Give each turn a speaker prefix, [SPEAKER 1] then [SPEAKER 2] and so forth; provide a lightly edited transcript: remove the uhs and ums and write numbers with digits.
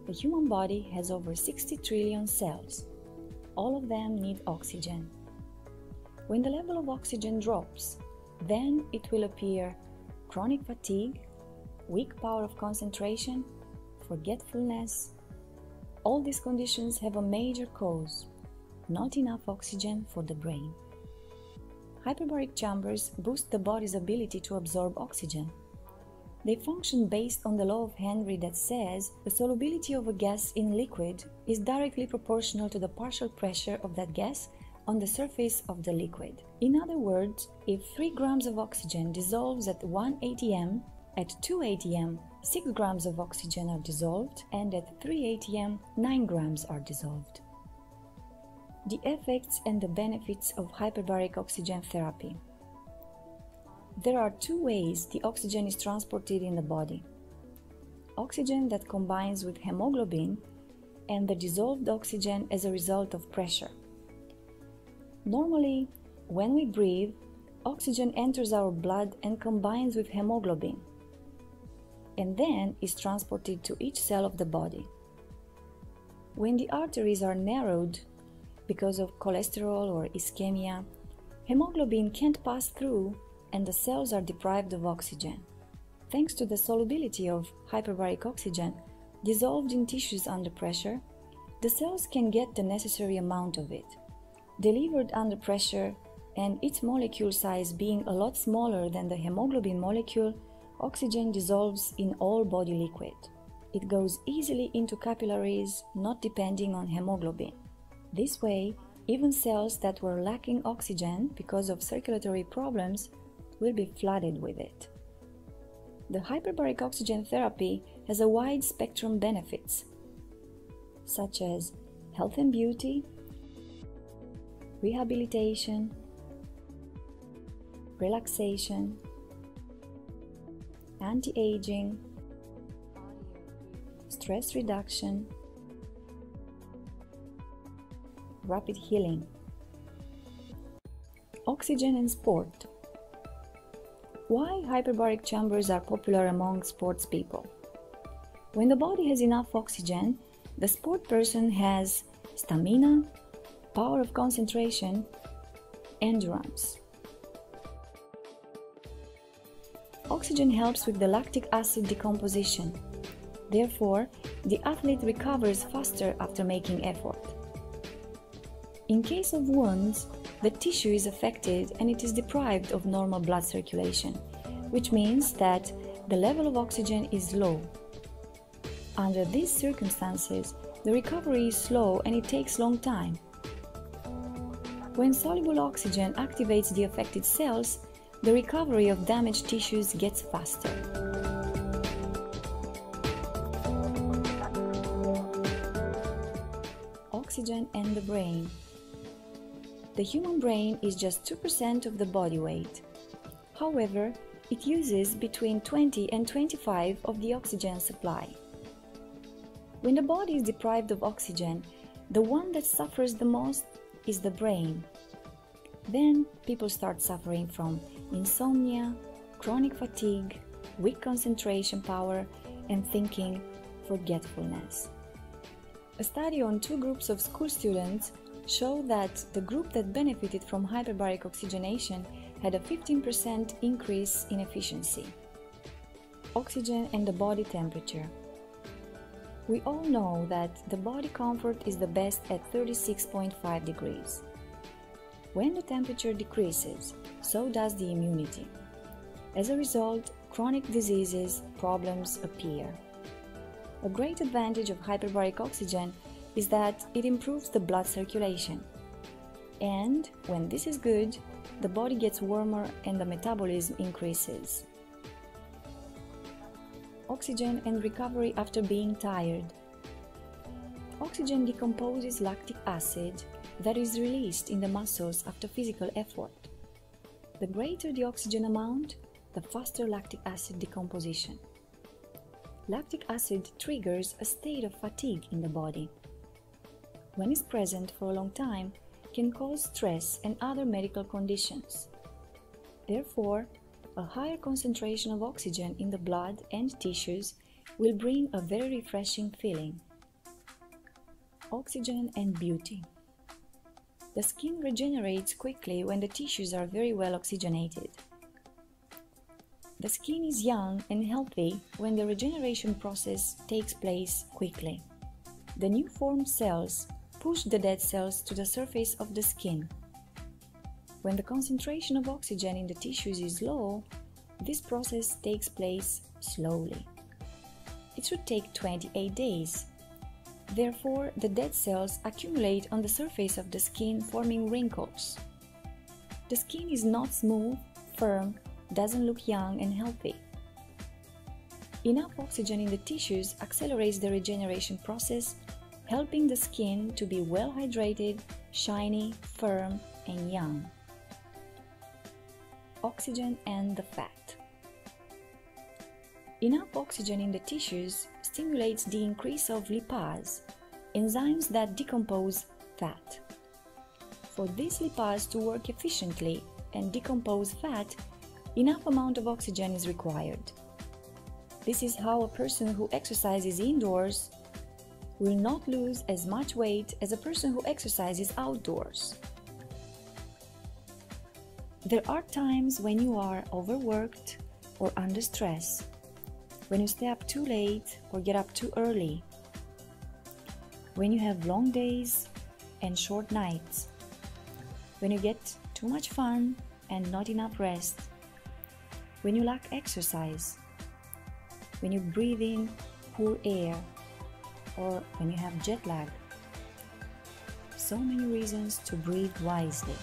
[SPEAKER 1] The human body has over 60 trillion cells. All of them need oxygen. When the level of oxygen drops, then it will appear chronic fatigue, weak power of concentration, forgetfulness. All these conditions have a major cause: not enough oxygen for the brain. Hyperbaric chambers boost the body's ability to absorb oxygen. They function based on the law of Henry that says the solubility of a gas in liquid is directly proportional to the partial pressure of that gas on the surface of the liquid. In other words, if 3 grams of oxygen dissolves at 1 atm, at 2 atm 6 grams of oxygen are dissolved, and at 3 atm 9 grams are dissolved. The effects and the benefits of hyperbaric oxygen therapy. There are 2 ways the oxygen is transported in the body: oxygen that combines with hemoglobin and the dissolved oxygen as a result of pressure. Normally, when we breathe, oxygen enters our blood and combines with hemoglobin, and then is transported to each cell of the body. When the arteries are narrowed because of cholesterol or ischemia, hemoglobin can't pass through and the cells are deprived of oxygen. Thanks to the solubility of hyperbaric oxygen dissolved in tissues under pressure, the cells can get the necessary amount of it. Delivered under pressure and its molecule size being a lot smaller than the hemoglobin molecule, oxygen dissolves in all body liquid. It goes easily into capillaries, not depending on hemoglobin. This way, even cells that were lacking oxygen because of circulatory problems will be flooded with it. The hyperbaric oxygen therapy has a wide spectrum benefits, such as health and beauty, rehabilitation, relaxation, anti-aging, stress reduction, rapid healing. Oxygen and sport. Why hyperbaric chambers are popular among sports people? When the body has enough oxygen, the sport person has stamina, power of concentration, endurance. Oxygen helps with the lactic acid decomposition. Therefore, the athlete recovers faster after making effort. In case of wounds, the tissue is affected and it is deprived of normal blood circulation, which means that the level of oxygen is low. Under these circumstances, the recovery is slow and it takes long time. When soluble oxygen activates the affected cells, the recovery of damaged tissues gets faster. Oxygen and the brain. The human brain is just 2% of the body weight. However, it uses between 20 and 25% of the oxygen supply. When the body is deprived of oxygen, the one that suffers the most is the brain. Then people start suffering from insomnia, chronic fatigue, weak concentration power, and thinking forgetfulness. A study on 2 groups of school students showed that the group that benefited from hyperbaric oxygenation had a 15% increase in efficiency. Oxygen and the body temperature. We all know that the body comfort is the best at 36.5 degrees. When the temperature decreases, so does the immunity. As a result, chronic diseases, problems appear. A great advantage of hyperbaric oxygen is that it improves the blood circulation. And when this is good, the body gets warmer and the metabolism increases. Oxygen and recovery after being tired. Oxygen decomposes lactic acid that is released in the muscles after physical effort. The greater the oxygen amount, the faster lactic acid decomposition. Lactic acid triggers a state of fatigue in the body. When it's present for a long time, can cause stress and other medical conditions. Therefore, a higher concentration of oxygen in the blood and tissues will bring a very refreshing feeling. Oxygen and beauty. The skin regenerates quickly when the tissues are very well oxygenated. The skin is young and healthy when the regeneration process takes place quickly. The new formed cells push the dead cells to the surface of the skin. When the concentration of oxygen in the tissues is low, this process takes place slowly. It should take 28 days. Therefore, the dead cells accumulate on the surface of the skin, forming wrinkles. The skin is not smooth, firm, doesn't look young and healthy. Enough oxygen in the tissues accelerates the regeneration process, helping the skin to be well hydrated, shiny, firm, and young. Oxygen and the fat. Enough oxygen in the tissues stimulates the increase of lipase, enzymes that decompose fat. For these lipase to work efficiently and decompose fat, enough amount of oxygen is required. This is how a person who exercises indoors will not lose as much weight as a person who exercises outdoors. There are times when you are overworked or under stress, when you stay up too late or get up too early, when you have long days and short nights, when you get too much fun and not enough rest, when you lack exercise, when you breathe in poor air, or when you have jet lag. So many reasons to breathe wisely.